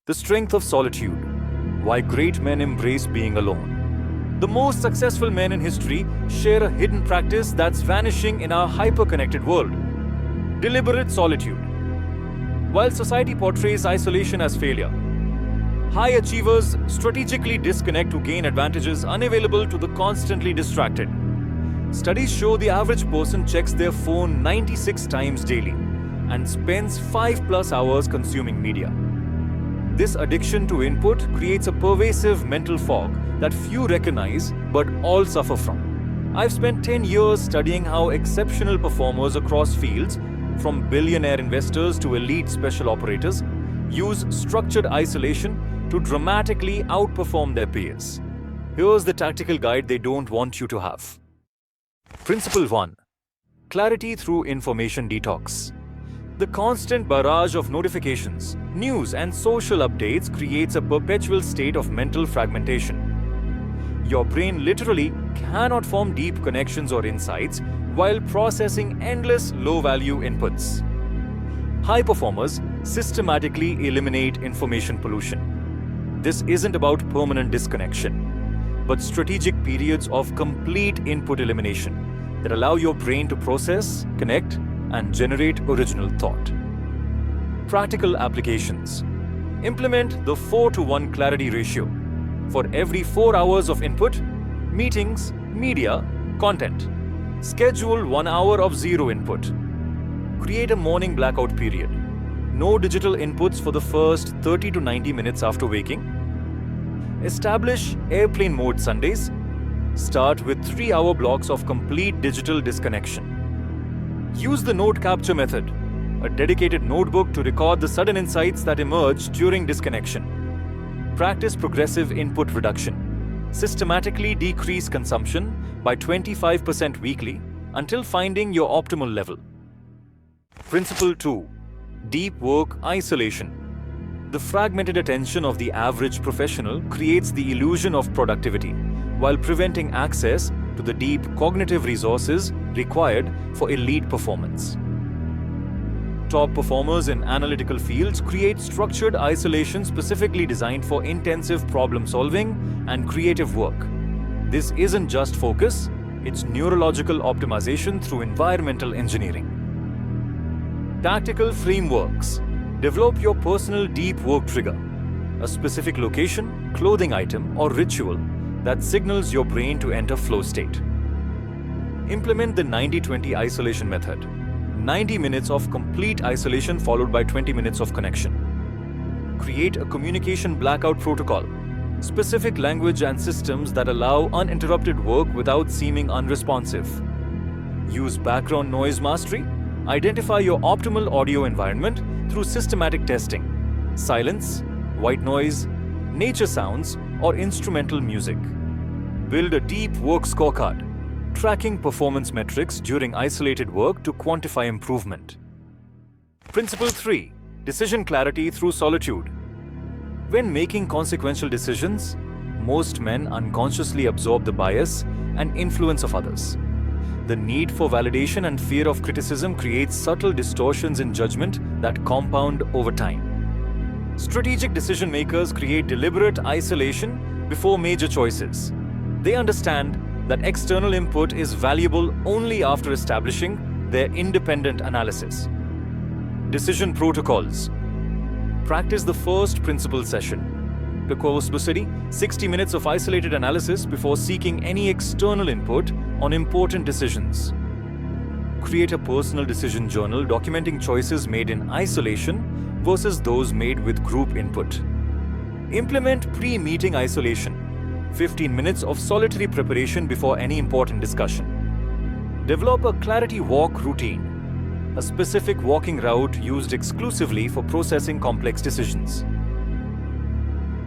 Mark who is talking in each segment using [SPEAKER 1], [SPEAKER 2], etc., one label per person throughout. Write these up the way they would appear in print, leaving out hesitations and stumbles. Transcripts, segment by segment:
[SPEAKER 1] The strength of solitude. Why great men embrace being alone. The most successful men in history share a hidden practice that's vanishing in our hyper-connected world. Deliberate solitude. While society portrays isolation as failure, high achievers strategically disconnect to gain advantages unavailable to the constantly distracted. Studies show the average person checks their phone 96 times daily and spends 5+ hours consuming media. This addiction to input creates a pervasive mental fog that few recognize but all suffer from. I've spent 10 years studying how exceptional performers across fields, from billionaire investors to elite special operators, use structured isolation to dramatically outperform their peers. Here's the tactical guide they don't want you to have. Principle 1. Clarity through information detox. The constant barrage of notifications, news, and social updates creates a perpetual state of mental fragmentation. Your brain literally cannot form deep connections or insights while processing endless low-value inputs. High performers systematically eliminate information pollution. This isn't about permanent disconnection, but strategic periods of complete input elimination that allow your brain to process, connect, and generate original thought. Practical applications. Implement the 4:1 clarity ratio. For every 4 hours of input, meetings, media, content, schedule 1 hour of zero input. Create a morning blackout period. No digital inputs for the first 30 to 90 minutes after waking. Establish airplane mode Sundays. Start with 3-hour blocks of complete digital disconnection. Use the note capture method, a dedicated notebook to record the sudden insights that emerge during disconnection. Practice progressive input reduction. Systematically decrease consumption by 25% weekly until finding your optimal level. Principle 2. Deep work isolation. The fragmented attention of the average professional creates the illusion of productivity while preventing access to the deep cognitive resources required for elite performance. Top performers in analytical fields create structured isolation specifically designed for intensive problem solving and creative work. This isn't just focus, it's neurological optimization through environmental engineering. Tactical frameworks. Develop your personal deep work trigger, a specific location, clothing item, or ritual that signals your brain to enter flow state. Implement the 90-20 isolation method. 90 minutes of complete isolation followed by 20 minutes of connection. Create a communication blackout protocol. Specific language and systems that allow uninterrupted work without seeming unresponsive. Use background noise mastery. Identify your optimal audio environment through systematic testing. Silence, white noise, nature sounds, or instrumental music. Build a deep work scorecard, tracking performance metrics during isolated work to quantify improvement. Principle 3. Decision clarity through solitude. When making consequential decisions, most men unconsciously absorb the bias and influence of others. The need for validation and fear of criticism creates subtle distortions in judgment that compound over time. Strategic decision makers create deliberate isolation before major choices. They understand that external input is valuable only after establishing their independent analysis. Decision protocols. Practice the first principle session. Specifically, 60 minutes of isolated analysis before seeking any external input on important decisions. Create a personal decision journal documenting choices made in isolation versus those made with group input. Implement pre-meeting isolation. 15 minutes of solitary preparation before any important discussion. Develop a clarity walk routine, a specific walking route used exclusively for processing complex decisions.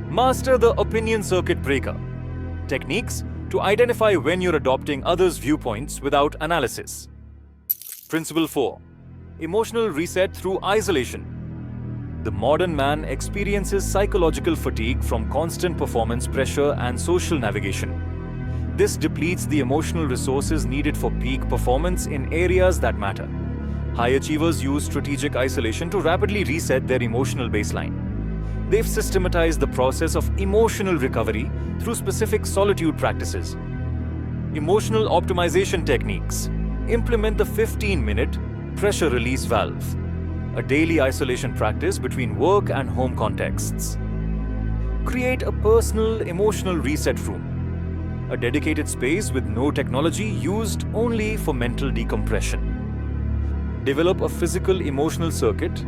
[SPEAKER 1] Master the opinion circuit breaker. Techniques to identify when you're adopting others' viewpoints without analysis. Principle 4. Emotional reset through isolation. The modern man experiences psychological fatigue from constant performance pressure and social navigation. This depletes the emotional resources needed for peak performance in areas that matter. High achievers use strategic isolation to rapidly reset their emotional baseline. They've systematized the process of emotional recovery through specific solitude practices. Emotional optimization techniques. Implement the 15-minute pressure release valve, a daily isolation practice between work and home contexts. Create a personal emotional reset room, a dedicated space with no technology used only for mental decompression. Develop a physical emotional circuit,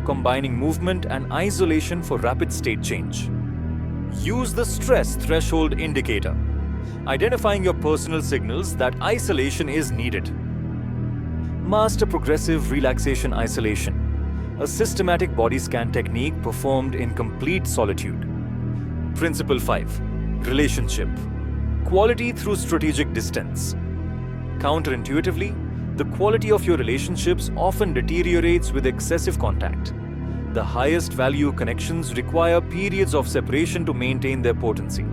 [SPEAKER 1] combining movement and isolation for rapid state change. Use the stress threshold indicator, identifying your personal signals that isolation is needed. Master progressive relaxation isolation, a systematic body scan technique performed in complete solitude. Principle 5. Relationship. Quality through strategic distance. Counterintuitively, the quality of your relationships often deteriorates with excessive contact. The highest value connections require periods of separation to maintain their potency.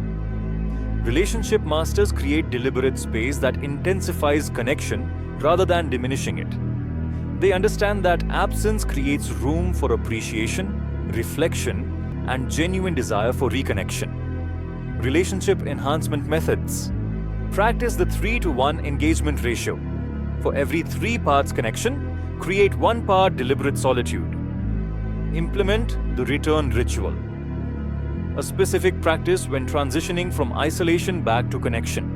[SPEAKER 1] Relationship masters create deliberate space that intensifies connection rather than diminishing it. They understand that absence creates room for appreciation, reflection, and genuine desire for reconnection. Relationship enhancement methods. Practice the 3-to-1 engagement ratio. For every 3 parts connection, create 1 part deliberate solitude. Implement the return ritual, a specific practice when transitioning from isolation back to connection.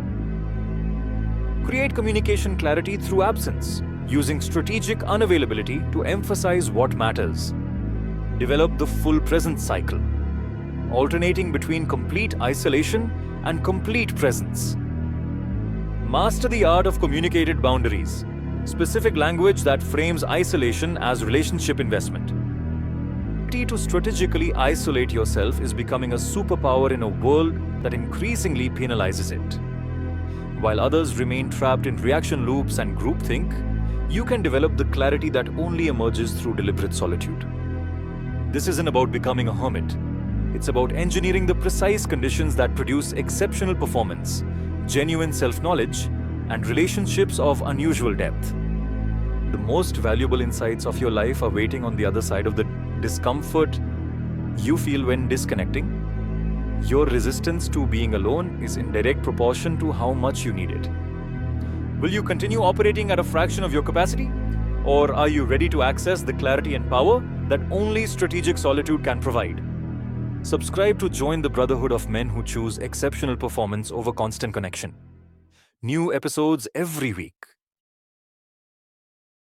[SPEAKER 1] Create communication clarity through absence, using strategic unavailability to emphasize what matters. Develop the full presence cycle, alternating between complete isolation and complete presence. Master the art of communicated boundaries, specific language that frames isolation as relationship investment. The ability to strategically isolate yourself is becoming a superpower in a world that increasingly penalizes it. While others remain trapped in reaction loops and groupthink, you can develop the clarity that only emerges through deliberate solitude. This isn't about becoming a hermit. It's about engineering the precise conditions that produce exceptional performance, genuine self-knowledge, and relationships of unusual depth. The most valuable insights of your life are waiting on the other side of the discomfort you feel when disconnecting. Your resistance to being alone is in direct proportion to how much you need it. Will you continue operating at a fraction of your capacity? Or are you ready to access the clarity and power that only strategic solitude can provide? Subscribe to join the brotherhood of men who choose exceptional performance over constant connection. New episodes every week.